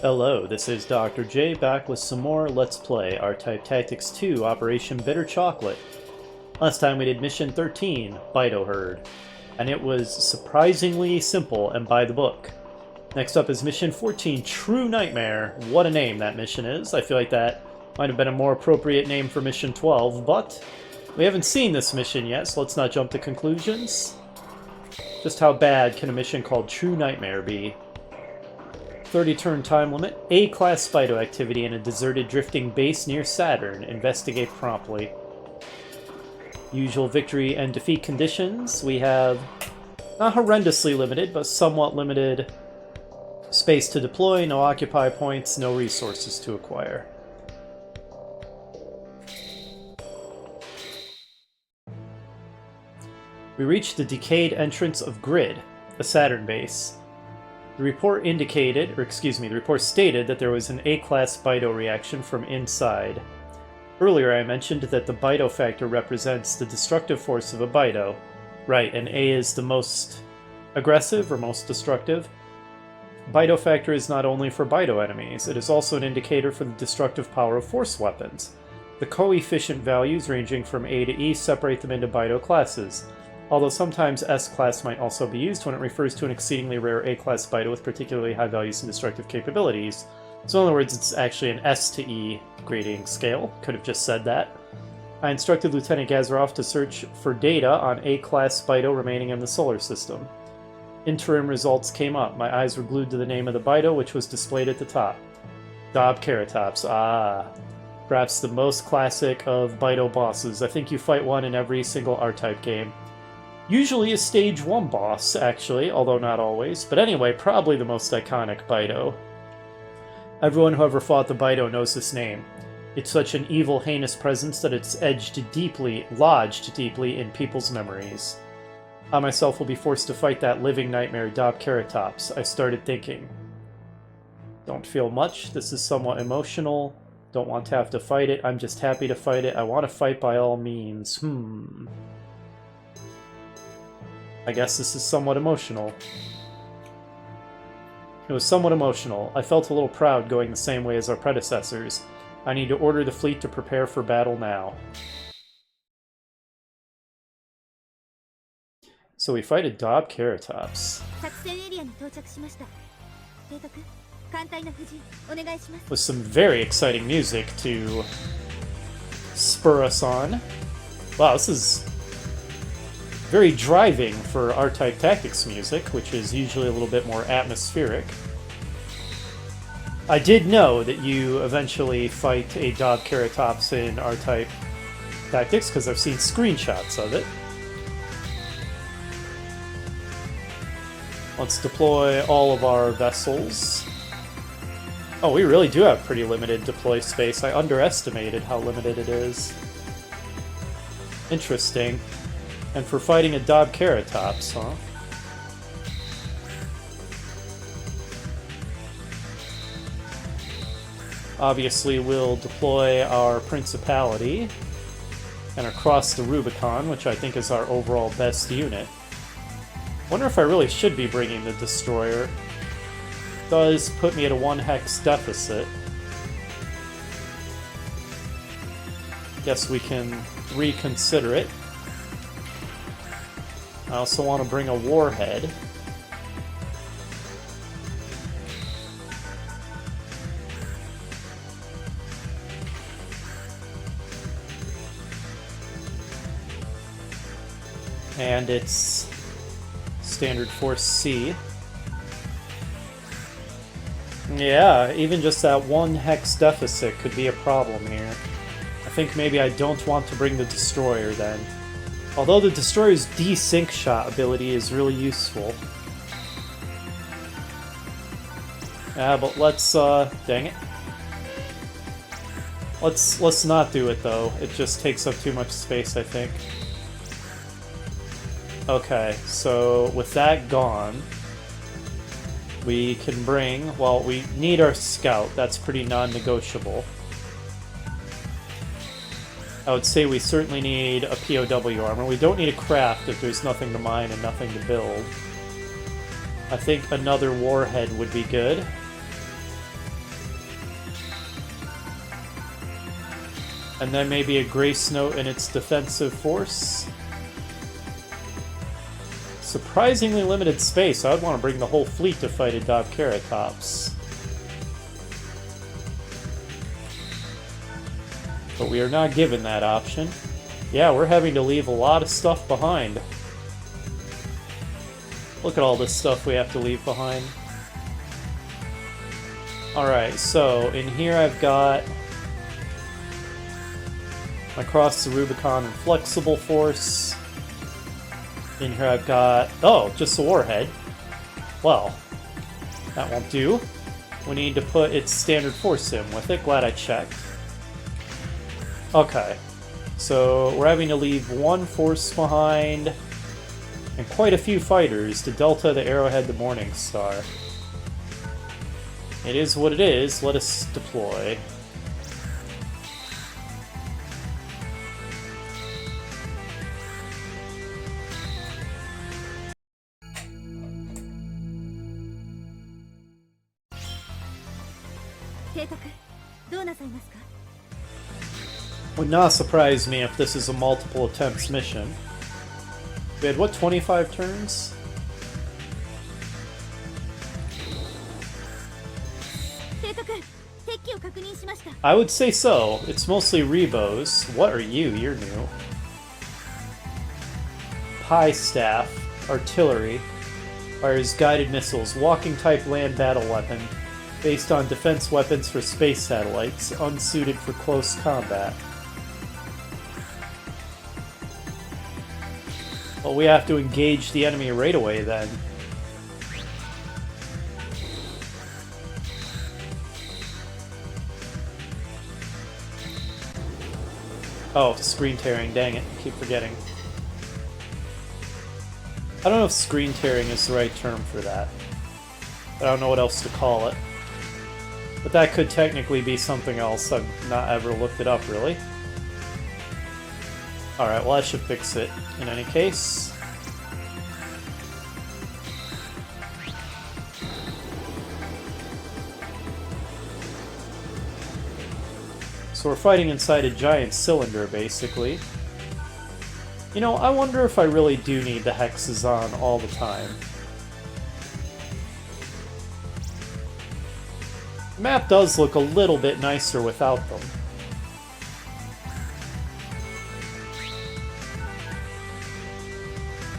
Hello, this is Dr. J back with some more Let's Play R-Type Tactics 2 Operation Bitter Chocolate. Last time we did Mission 13, Bido Herd, and it was surprisingly simple and by the book. Next up is Mission 14, True Nightmare. What a name that mission is. I feel like that might have been a more appropriate name for Mission 12, but we haven't seen this mission yet, so let's not jump to conclusions. Just how bad can a mission called True Nightmare be? 30-turn time limit. A-class Bido activity in a deserted drifting base near Saturn. Investigate promptly. Usual victory and defeat conditions. We have not horrendously limited, but somewhat limited space to deploy, no occupy points, no resources to acquire. We reached the decayed entrance of Grid, a Saturn base. The report stated that there was an A-class Bido reaction from inside. Earlier I mentioned that the Bido factor represents the destructive force of a Bido. Right, and A is the most aggressive or most destructive. Bido factor is not only for Bido enemies, it is also an indicator for the destructive power of force weapons. The coefficient values ranging from A to E separate them into Bido classes, although sometimes S-class might also be used when it refers to an exceedingly rare A-class Bido with particularly high values and destructive capabilities. So in other words, it's actually an S to E grading scale. Could have just said that. I instructed Lieutenant Gazarov to search for data on A-class Bido remaining in the solar system. Interim results came up. My eyes were glued to the name of the Bido, which was displayed at the top. Dobkeratops. Ah. Perhaps the most classic of Bido bosses. I think you fight one in every single R-Type game. Usually a stage 1 boss, actually, although not always. But anyway, probably the most iconic Bido. Everyone who ever fought the Bido knows this name. It's such an evil, heinous presence that it's lodged deeply in people's memories. I myself will be forced to fight that living nightmare, Dobkeratops. I started thinking. Don't feel much. This is somewhat emotional. Don't want to have to fight it. I'm just happy to fight it. I want to fight by all means. I guess this is somewhat emotional. It was somewhat emotional. I felt a little proud going the same way as our predecessors. I need to order the fleet to prepare for battle now. So we fight a Dobkeratops. With some very exciting music to spur us on. Wow, this is very driving for R-Type Tactics music, which is usually a little bit more atmospheric. I did know that you eventually fight a Dobkeratops in R-Type Tactics, because I've seen screenshots of it. Let's deploy all of our vessels. Oh, we really do have pretty limited deploy space. I underestimated how limited it is. Interesting. And for fighting a Dobkeratops, huh? Obviously, we'll deploy our Principality and across the Rubicon, which I think is our overall best unit. Wonder if I really should be bringing the Destroyer. Does put me at a 1 hex deficit. Guess we can reconsider it. I also want to bring a warhead. And it's Standard Force C. Yeah, even just that 1 hex deficit could be a problem here. I think maybe I don't want to bring the Destroyer then. Although the Destroyer's desync shot ability is really useful. Yeah, but let's, dang it. Let's not do it, though. It just takes up too much space, I think. Okay, so with that gone, we can bring, well, we need our scout. That's pretty non-negotiable. I would say we certainly need a POW armor. We don't need a craft if there's nothing to mine and nothing to build. I think another warhead would be good. And then maybe a grace note in its defensive force. Surprisingly limited space. I would want to bring the whole fleet to fight a Dabkeratops. But we are not given that option. Yeah, we're having to leave a lot of stuff behind. Look at all this stuff we have to leave behind. Alright, so in here I've got my Cross the Rubicon and Flexible Force. In here I've got... oh, just the Warhead. Well, that won't do. We need to put its standard force in with it. Glad I checked. Okay. So we're having to leave one force behind and quite a few fighters to Delta, the Arrowhead, the Morning Star. It is what it is. Let us deploy. Would not surprise me if this is a multiple attempts mission. We had, what, 25 turns? I would say so. It's mostly Rebos. What are you? You're new. Pie Staff. Artillery. Fires guided missiles. Walking type land battle weapon. Based on defense weapons for space satellites. Unsuited for close combat. Well, we have to engage the enemy right away then. Oh, screen tearing, dang it, I keep forgetting. I don't know if screen tearing is the right term for that. I don't know what else to call it. But that could technically be something else. I've not ever looked it up, really. Alright, well, I should fix it in any case. So we're fighting inside a giant cylinder, basically. You know, I wonder if I really do need the hexes on all the time. The map does look a little bit nicer without them.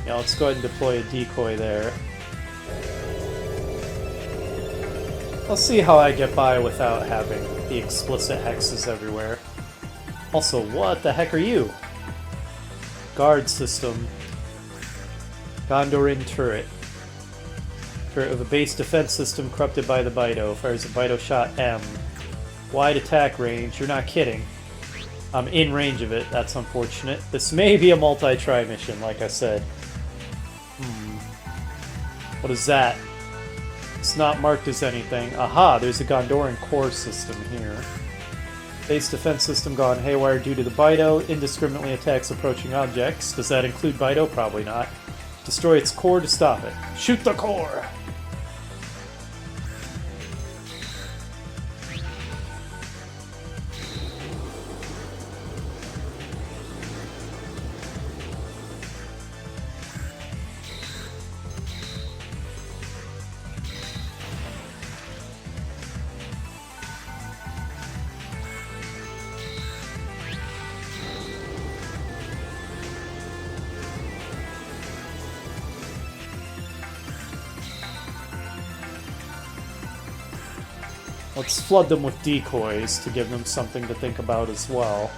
Yeah, let's go ahead and deploy a decoy there. I'll see how I get by without having the explicit hexes everywhere. Also, what the heck are you? Guard system. Gondorin turret. Turret of a base defense system corrupted by the Bido. Fires a Bido shot M. Wide attack range. You're not kidding. I'm in range of it. That's unfortunate. This may be a multi-try mission, like I said. What is that? It's not marked as anything. Aha, there's a Gondoran core system here. Base defense system gone haywire due to the Bido. Indiscriminately attacks approaching objects. Does that include Bido? Probably not. Destroy its core to stop it. Shoot the core! Let's flood them with decoys to give them something to think about as well.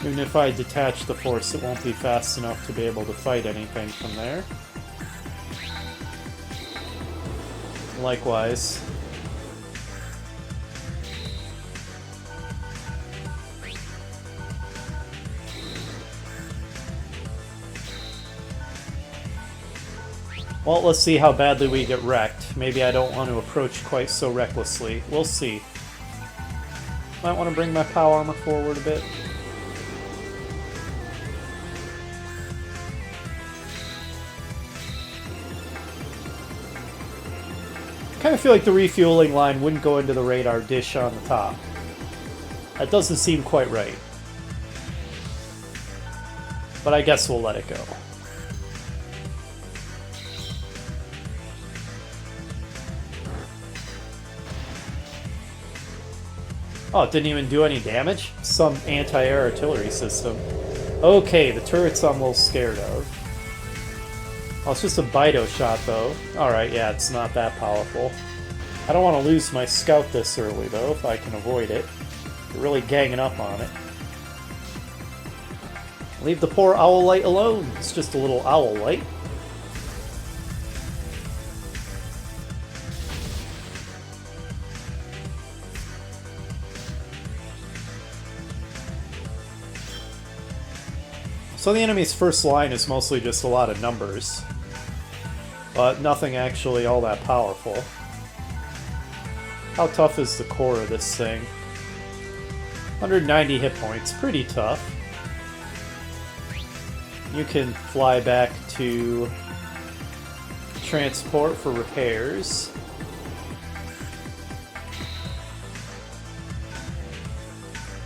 Even if I detach the force, it won't be fast enough to be able to fight anything from there. Likewise. Well, let's see how badly we get wrecked. Maybe I don't want to approach quite so recklessly. We'll see. Might want to bring my power armor forward a bit. I kind of feel like the refueling line wouldn't go into the radar dish on the top. That doesn't seem quite right. But I guess we'll let it go. Oh, it didn't even do any damage? Some anti-air artillery system. Okay, the turrets I'm a little scared of. Oh, it's just a Bido shot, though. Alright, yeah, it's not that powerful. I don't want to lose my scout this early, though, if I can avoid it. They're really ganging up on it. Leave the poor owl light alone. It's just a little owl light. So the enemy's first line is mostly just a lot of numbers, but nothing actually all that powerful. How tough is the core of this thing? 190 hit points, pretty tough. You can fly back to transport for repairs.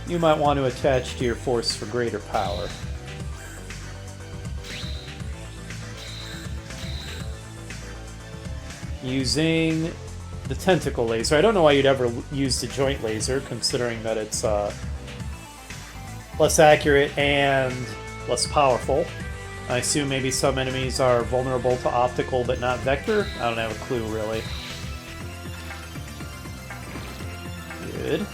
You might want to attach to your force for greater power. Using the tentacle laser. I don't know why you'd ever use the joint laser, considering that it's less accurate and less powerful. I assume maybe some enemies are vulnerable to optical but not vector. I don't have a clue, really. Good.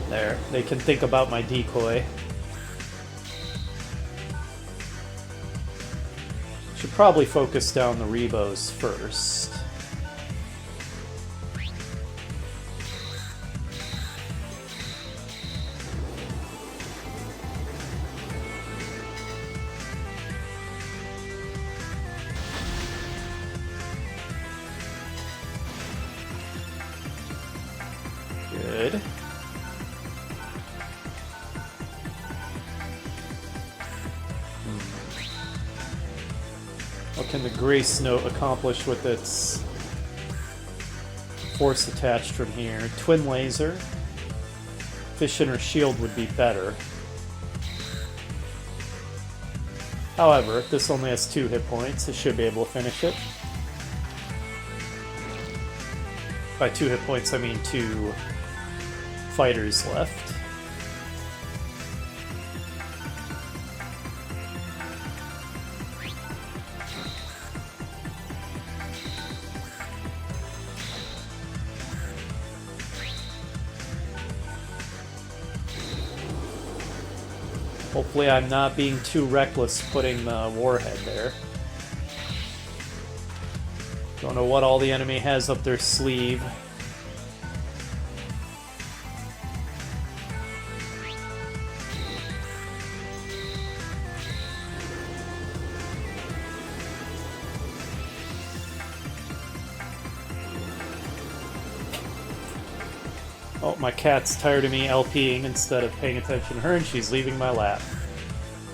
There, they can think about my decoy. Should probably focus down the Rebos first. Good. What can the Grace Note accomplish with its force attached from here? Twin laser. Fission or shield would be better. However, this only has 2 hit points. It should be able to finish it. By 2 hit points, I mean 2 fighters left. Hopefully I'm not being too reckless putting the warhead there. Don't know what all the enemy has up their sleeve. Oh, my cat's tired of me LPing instead of paying attention to her, and she's leaving my lap.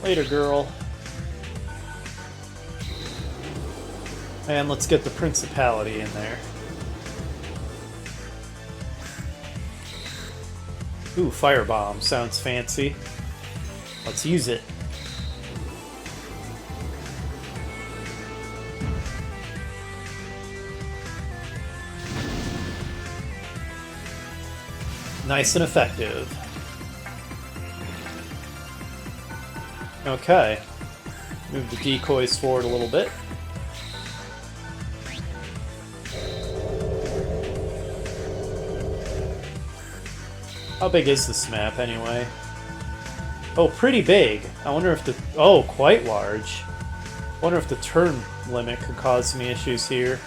Later, girl. And let's get the Principality in there. Ooh, Firebomb. Sounds fancy. Let's use it. Nice and effective. Okay. Move the decoys forward a little bit. How big is this map, anyway? Oh, pretty big. I wonder if the... Oh, quite large. I wonder if the turn limit could cause me issues here.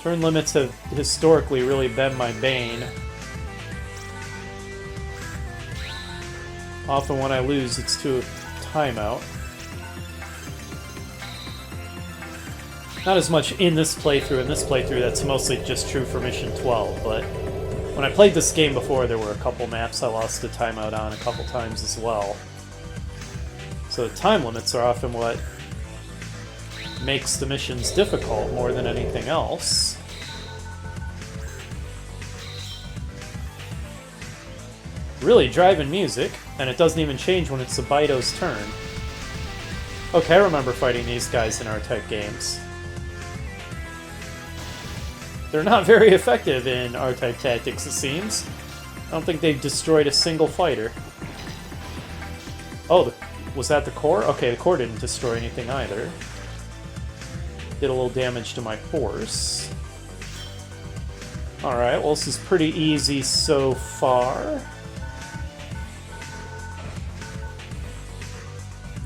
Turn limits have historically really been my bane. Often when I lose, it's to a timeout. Not as much in this playthrough. In this playthrough, that's mostly just true for Mission 12, but when I played this game before, there were a couple maps I lost a timeout on a couple times as well. So the time limits are often what makes the missions difficult more than anything else. Really driving music, and it doesn't even change when it's the Bido's turn. Okay, I remember fighting these guys in R-Type games. They're not very effective in R-Type tactics, it seems. I don't think they've destroyed a single fighter. Oh, was that the core? Okay, the core didn't destroy anything either. Did a little damage to my force. Alright, well this is pretty easy so far.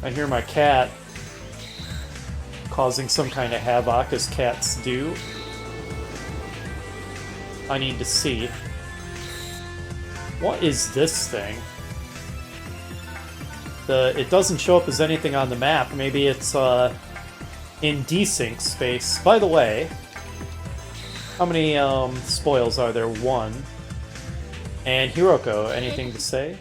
I hear my cat causing some kind of havoc, as cats do. I need to see. What is this thing? It doesn't show up as anything on the map. Maybe it's in desync space. By the way, how many spoils are there? 1. And Hiroko, anything to say?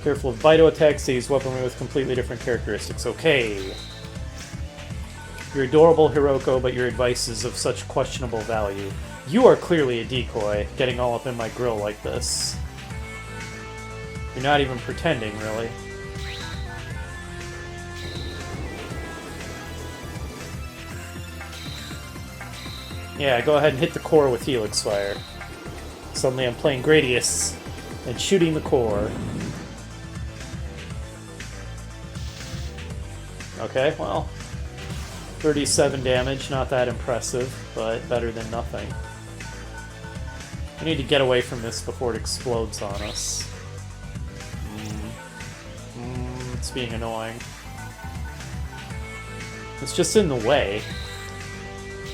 Careful of Bido attacks, they use weaponry with completely different characteristics. Okay. You're adorable, Hiroko, but your advice is of such questionable value. You are clearly a decoy, getting all up in my grill like this. You're not even pretending, really. Yeah, go ahead and hit the core with Helix Fire. Suddenly I'm playing Gradius and shooting the core. Okay, well, 37 damage, not that impressive, but better than nothing. I need to get away from this before it explodes on us. It's being annoying. It's just in the way.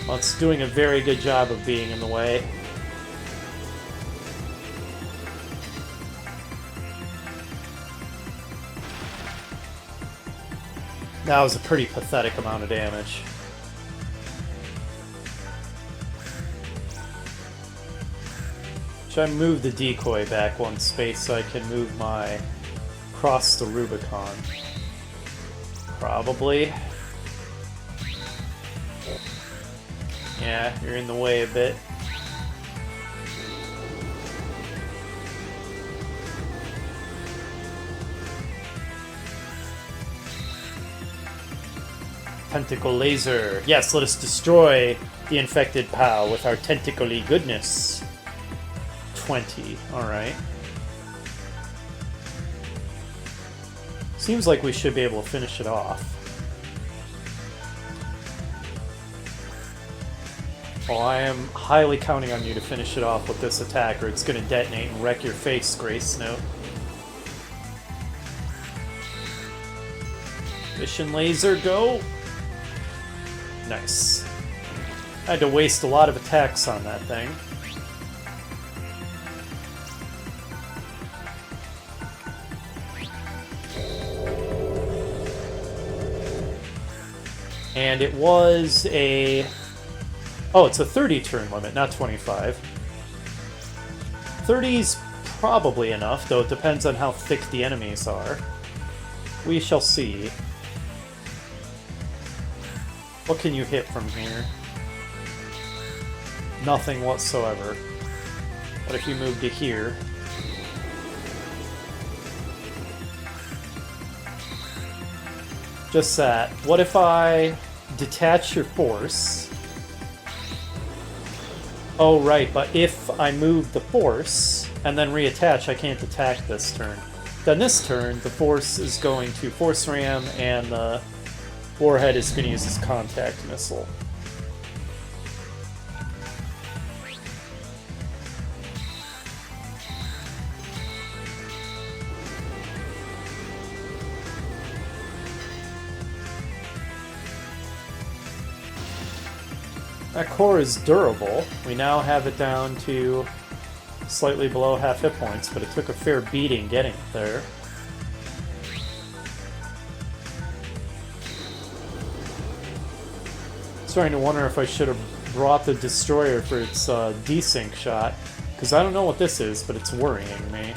Well, it's doing a very good job of being in the way. That was a pretty pathetic amount of damage. Should I move the decoy back 1 space so I can move my cross the Rubicon? Probably. Yeah, you're in the way a bit. Tentacle laser. Yes, let us destroy the infected POW with our tentacly goodness. 20. Alright. Seems like we should be able to finish it off. Well, I am highly counting on you to finish it off with this attack, or it's going to detonate and wreck your face, Grey Snow. Mission laser, go! Nice. I had to waste a lot of attacks on that thing. And it was a... Oh, it's a 30 turn limit, not 25. 30's probably enough, though it depends on how thick the enemies are. We shall see. What can you hit from here? Nothing whatsoever. What if you move to here? Just that. What if I detach your force? Oh, right, but if I move the force and then reattach, I can't attack this turn. Then this turn, the force is going to force ram, and the warhead is going to use its contact missile. That core is durable. We now have it down to slightly below half hit points, but it took a fair beating getting it there. starting to wonder if I should have brought the destroyer for its desync shot, because I don't know what this is, but it's worrying me.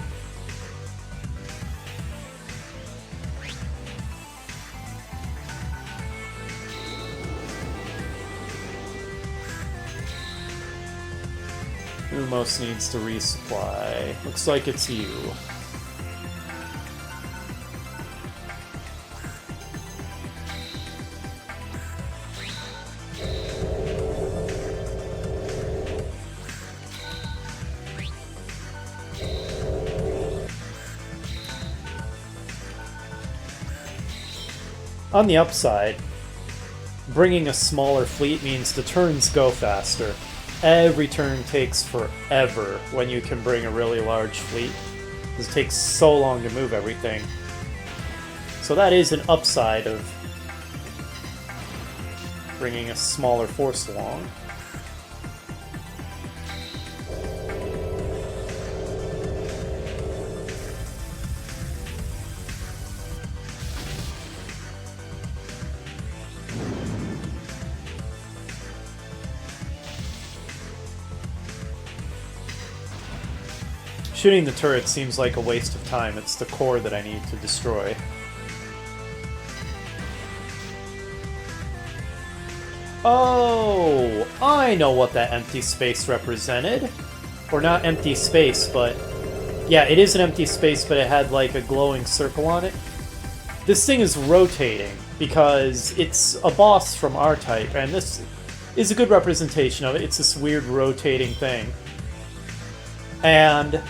Who most needs to resupply? Looks like it's you. On the upside, bringing a smaller fleet means the turns go faster. Every turn takes forever when you can bring a really large fleet. It takes so long to move everything. So that is an upside of bringing a smaller force along. Shooting the turret seems like a waste of time. It's the core that I need to destroy. Oh, I know what that empty space represented. Or not empty space, but... yeah, it is an empty space, but it had like a glowing circle on it. This thing is rotating because it's a boss from R-Type, and this is a good representation of it. It's this weird rotating thing. And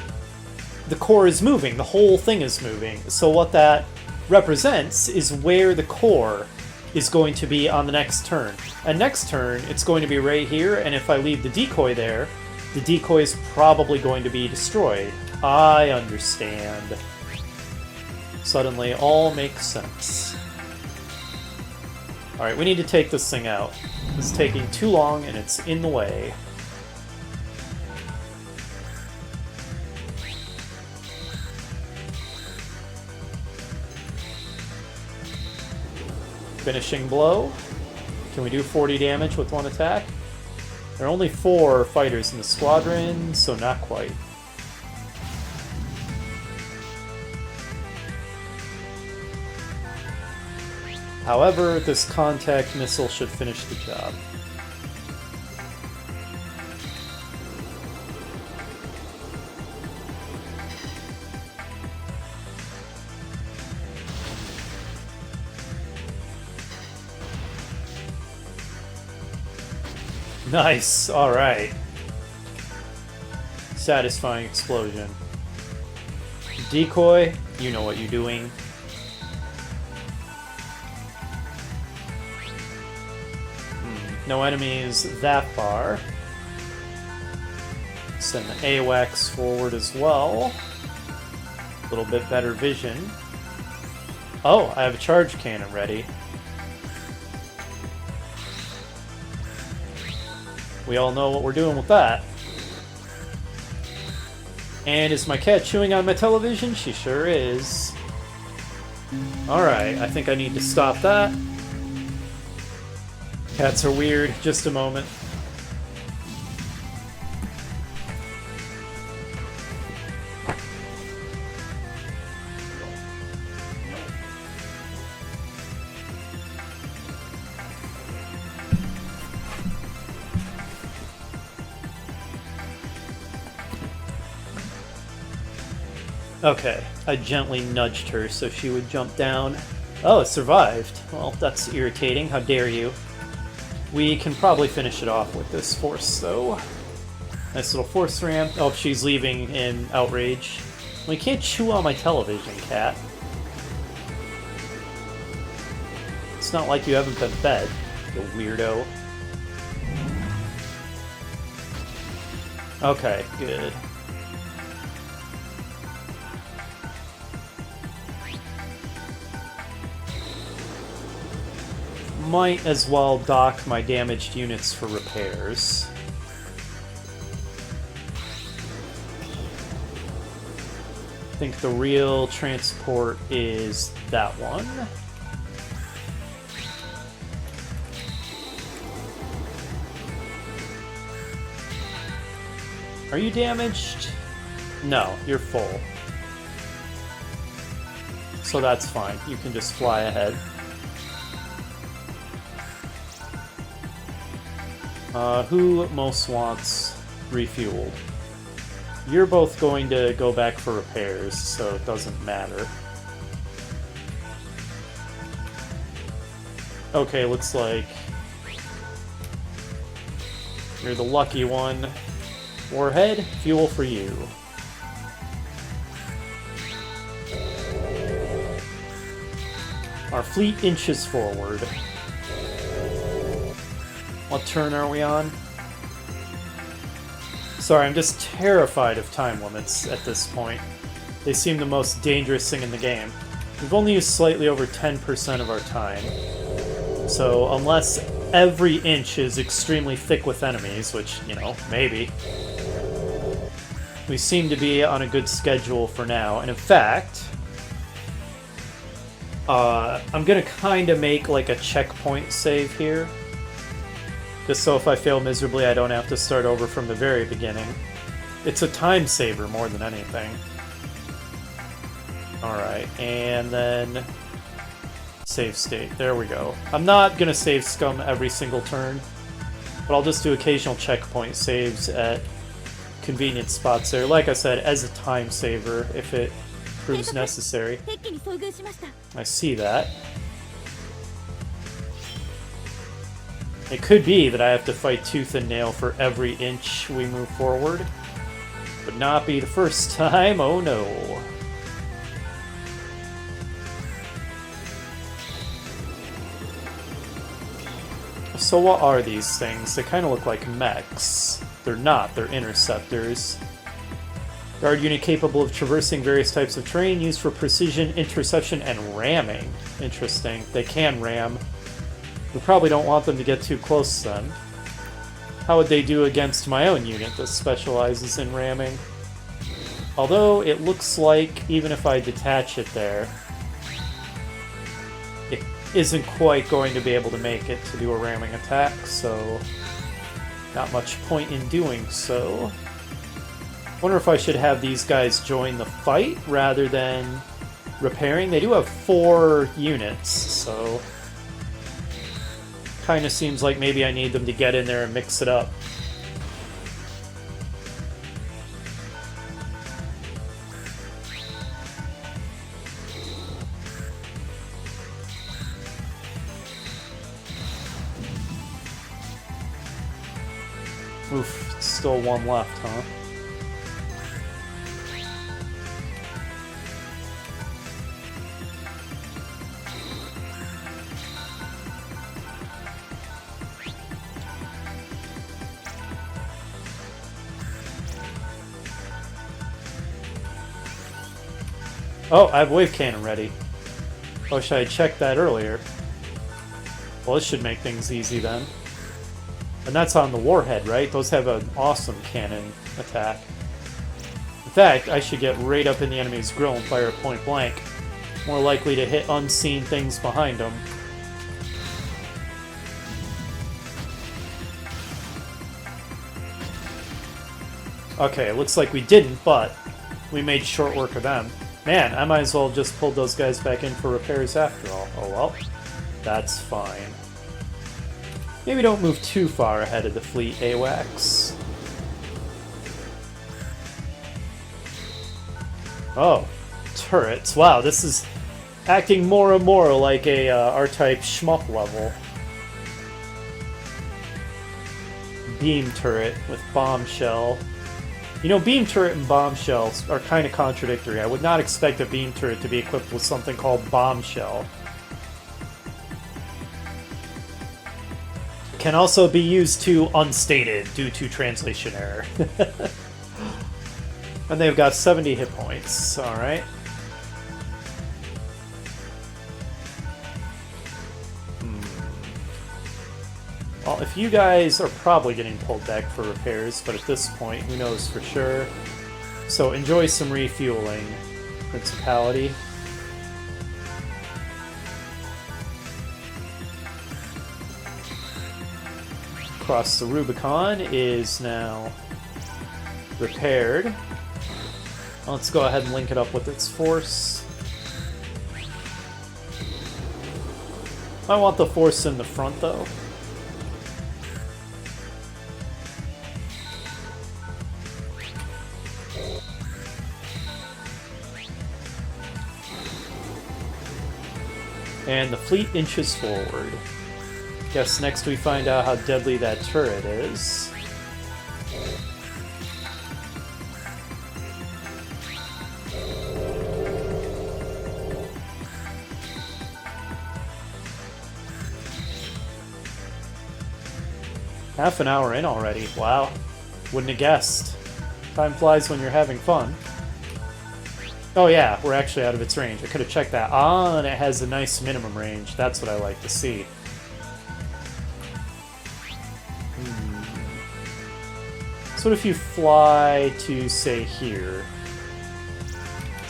the core is moving, the whole thing is moving. So what that represents is where the core is going to be on the next turn. And next turn, it's going to be right here, and if I leave the decoy there, the decoy is probably going to be destroyed. I understand. Suddenly, all makes sense. Alright, we need to take this thing out. It's taking too long, and it's in the way. Finishing blow. Can we do 40 damage with one attack? There are only 4 fighters in the squadron, so not quite. However, this contact missile should finish the job. Nice, alright. Satisfying explosion. Decoy, you know what you're doing. No enemies that far. Send the AWACS forward as well. A little bit better vision. Oh, I have a charge cannon ready. We all know what we're doing with that. And is my cat chewing on my television? She sure is. Alright, I think I need to stop that. Cats are weird. Just a moment. Okay, I gently nudged her so she would jump down. Oh, it survived. Well, that's irritating. How dare you. We can probably finish it off with this force, though. Nice little force ramp. Oh, she's leaving in outrage. Well, you can't chew on my television, cat. It's not like you haven't been fed, you weirdo. Okay, good. Might as well dock my damaged units for repairs. I think the real transport is that one. Are you damaged? No, you're full. So that's fine. You can just fly ahead. Who most wants refueled? You're both going to go back for repairs, so it doesn't matter. Okay, looks like you're the lucky one. Warhead, fuel for you. Our fleet inches forward. What turn are we on? Sorry, I'm just terrified of time limits at this point. They seem the most dangerous thing in the game. We've only used slightly over 10% of our time. So unless every inch is extremely thick with enemies, which, you know, maybe, we seem to be on a good schedule for now. And in fact, I'm gonna kind of make like a checkpoint save here. Just so if I fail miserably, I don't have to start over from the very beginning. It's a time saver more than anything. Alright, and then save state. There we go. I'm not gonna save scum every single turn, but I'll just do occasional checkpoint saves at convenient spots there. Like I said, as a time saver, if it proves necessary. I see that. It could be that I have to fight tooth and nail for every inch we move forward. Would not be the first time, oh no. So what are these things? They kind of look like mechs. They're not, they're interceptors. Guard unit capable of traversing various types of terrain, used for precision, interception, and ramming. Interesting. They can ram. We probably don't want them to get too close then. How would they do against my own unit that specializes in ramming? Although it looks like even if I detach it there, it isn't quite going to be able to make it to do a ramming attack, so not much point in doing so. Wonder if I should have these guys join the fight rather than repairing. They do have 4 units, so kind of seems like maybe I need them to get in there and mix it up. Oof, still 1 left, huh? Oh, I have wave cannon ready. Wish I had checked that earlier. Well, this should make things easy then. And that's on the warhead, right? Those have an awesome cannon attack. In fact, I should get right up in the enemy's grill and fire point blank. More likely to hit unseen things behind them. Okay, looks like we didn't, but we made short work of them. Man, I might as well have just pulled those guys back in for repairs after all. Oh well, that's fine. Maybe don't move too far ahead of the fleet, AWACS. Oh, turrets. Wow, this is acting more and more like a R-type shmup level. Beam turret with bombshell. You know, beam turret and bombshells are kind of contradictory. I would not expect a beam turret to be equipped with something called bombshell. Can also be used to unstated due to translation error. And they've got 70 hit points, alright. Well, if you guys are probably getting pulled back for repairs, but at this point, who knows for sure. So enjoy some refueling, Principality. Across the Rubicon is now repaired. Let's go ahead and link it up with its force. I want the force in the front, though. And the fleet inches forward. Guess next we find out how deadly that turret is. Half an hour in already. Wow. Wouldn't have guessed. Time flies when you're having fun. Oh yeah, we're actually out of its range. I could have checked that. Ah, and it has a nice minimum range. That's what I like to see. So what if you fly to, say, here?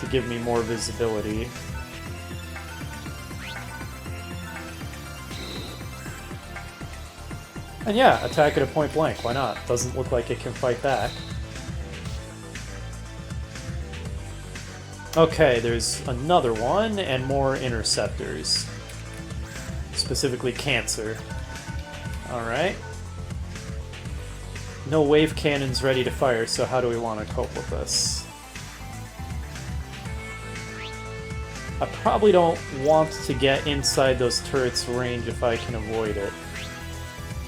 To give me more visibility. And yeah, attack it at point blank. Why not? Doesn't look like it can fight back. Okay, there's another one, and more interceptors. Specifically Cancer. Alright. No wave cannons ready to fire, so how do we want to cope with this? I probably don't want to get inside those turrets' range if I can avoid it.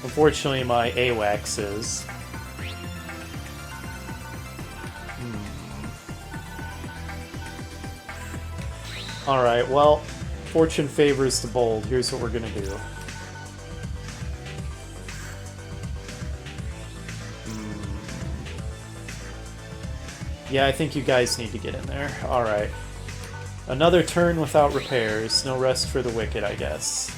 Unfortunately, my AWACS is. Alright, well, fortune favors the bold. Here's what we're gonna do. Yeah, I think you guys need to get in there. Alright. Another turn without repairs. No rest for the wicked, I guess.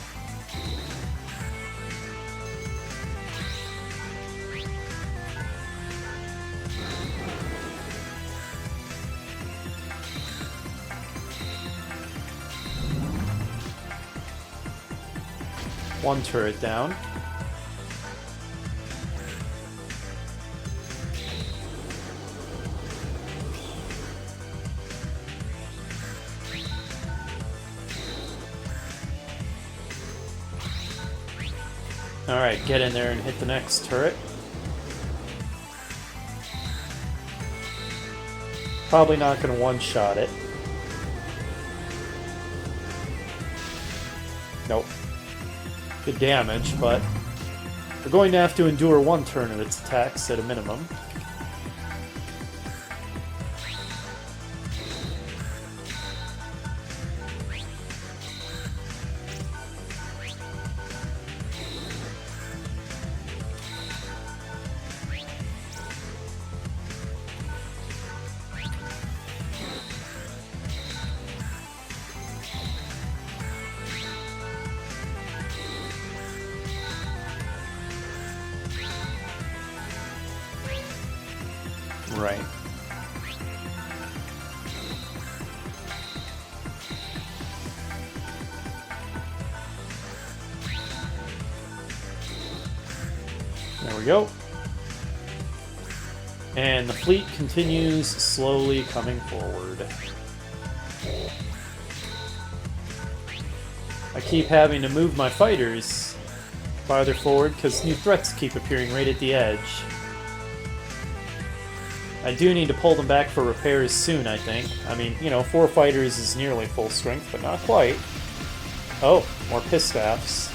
One turret down. Alright, get in there and hit the next turret. Probably not going to one-shot it. Nope. Good damage, but we're going to have to endure one turn of its attacks at a minimum. Right. There we go. And the fleet continues slowly coming forward. I keep having to move my fighters farther forward because new threats keep appearing right at the edge. I do need to pull them back for repairs soon, I think. I mean, you know, 4 fighters is nearly full strength, but not quite. Oh, more piss staffs.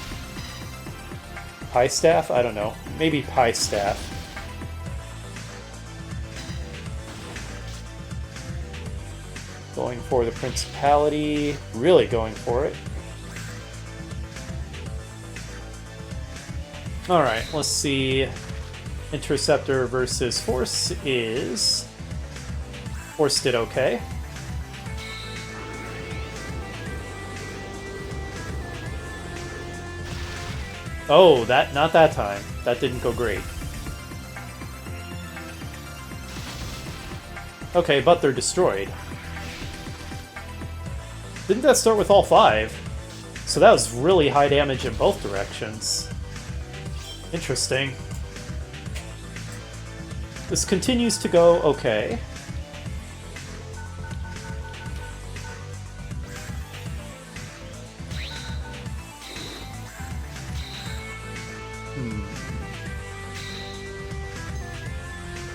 Pie staff? I don't know. Maybe pie staff. Going for the principality. Really going for it. Alright, let's see. Interceptor versus Force is... Force did okay. Oh, not that time. That didn't go great. Okay, but they're destroyed. Didn't that start with all 5? So that was really high damage in both directions. Interesting. This continues to go okay.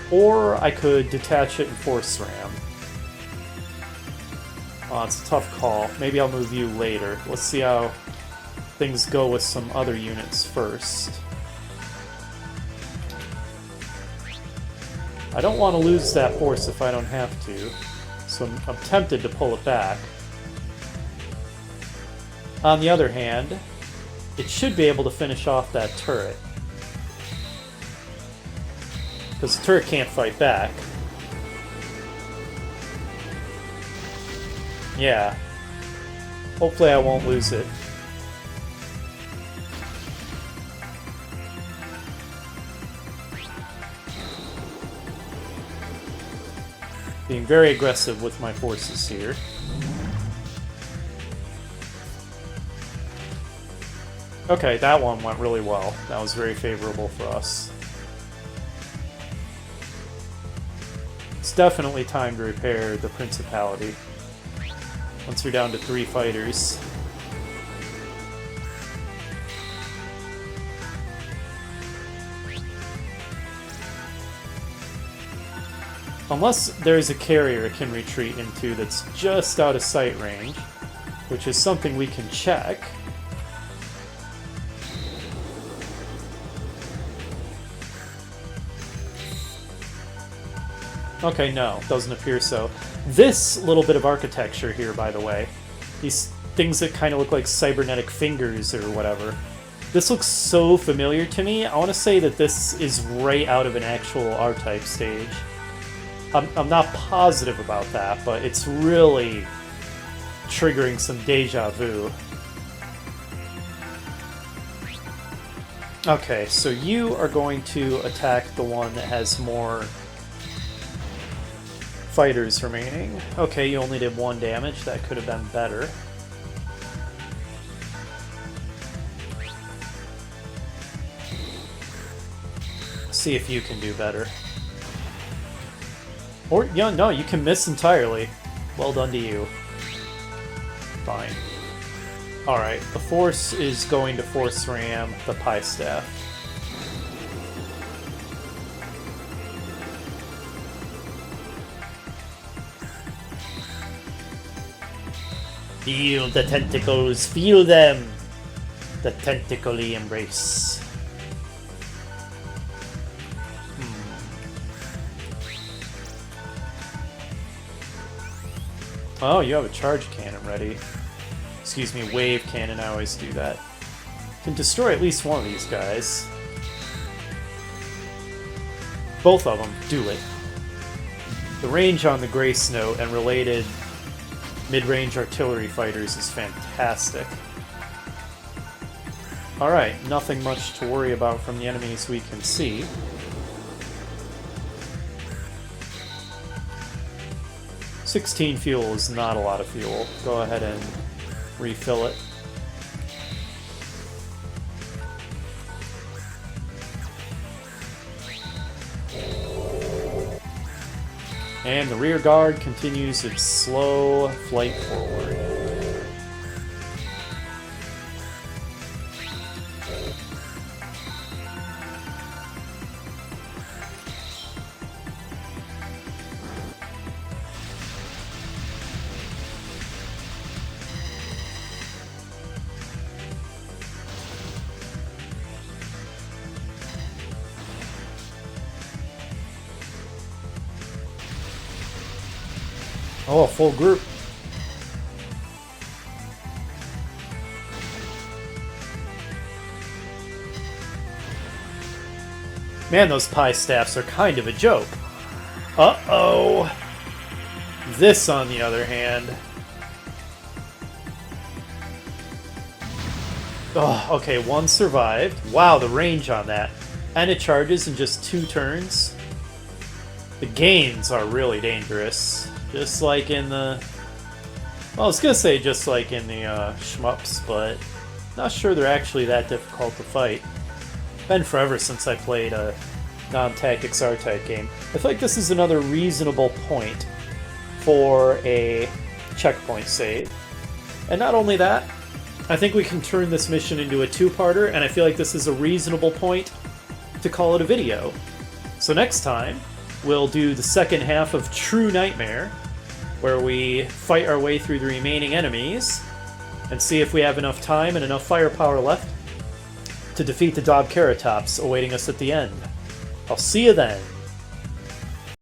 Or I could detach it and force ram. Oh, it's a tough call. Maybe I'll move you later. Let's see how things go with some other units first. I don't want to lose that horse if I don't have to, so I'm tempted to pull it back. On the other hand, it should be able to finish off that turret. Because the turret can't fight back. Yeah. Hopefully I won't lose it. Being very aggressive with my forces here. Okay, that one went really well. That was very favorable for us. It's definitely time to repair the Principality. Once we're down to 3 fighters. Unless there's a carrier it can retreat into that's just out of sight range, which is something we can check. Okay, no, doesn't appear so. This little bit of architecture here, by the way, these things that kind of look like cybernetic fingers or whatever, this looks so familiar to me. I want to say that this is right out of an actual R-Type stage. I'm not positive about that, but it's really triggering some deja vu. Okay, so you are going to attack the one that has more fighters remaining. Okay, you only did 1 damage. That could have been better. See if you can do better. Or, yeah, no, you can miss entirely. Well done to you. Fine. Alright, the force is going to force ram the Pie Staff. Feel the tentacles, feel them! The tentacly embrace. Oh, you have a charge cannon ready. Excuse me, wave cannon, I always do that. Can destroy at least one of these guys. Both of them, do it. The range on the Grace Note and related mid-range artillery fighters is fantastic. Alright, nothing much to worry about from the enemies we can see. $16 fuel is not a lot of fuel. Go ahead and refill it. And the rear guard continues its slow flight forward. Oh, a full group. Man, those pie staffs are kind of a joke. Uh-oh. This, on the other hand... Oh, okay, one survived. Wow, the range on that. And it charges in just 2 turns. The gains are really dangerous. Just like in the... Well, I was gonna say just like in the shmups, but not sure they're actually that difficult to fight. Been forever since I played a non-tactics R-Type game. I feel like this is another reasonable point for a checkpoint save. And not only that, I think we can turn this mission into a two-parter, and I feel like this is a reasonable point to call it a video. So next time, we'll do the second half of True Nightmare, where we fight our way through the remaining enemies, and see if we have enough time and enough firepower left to defeat the Dobkeratops awaiting us at the end. I'll see you then!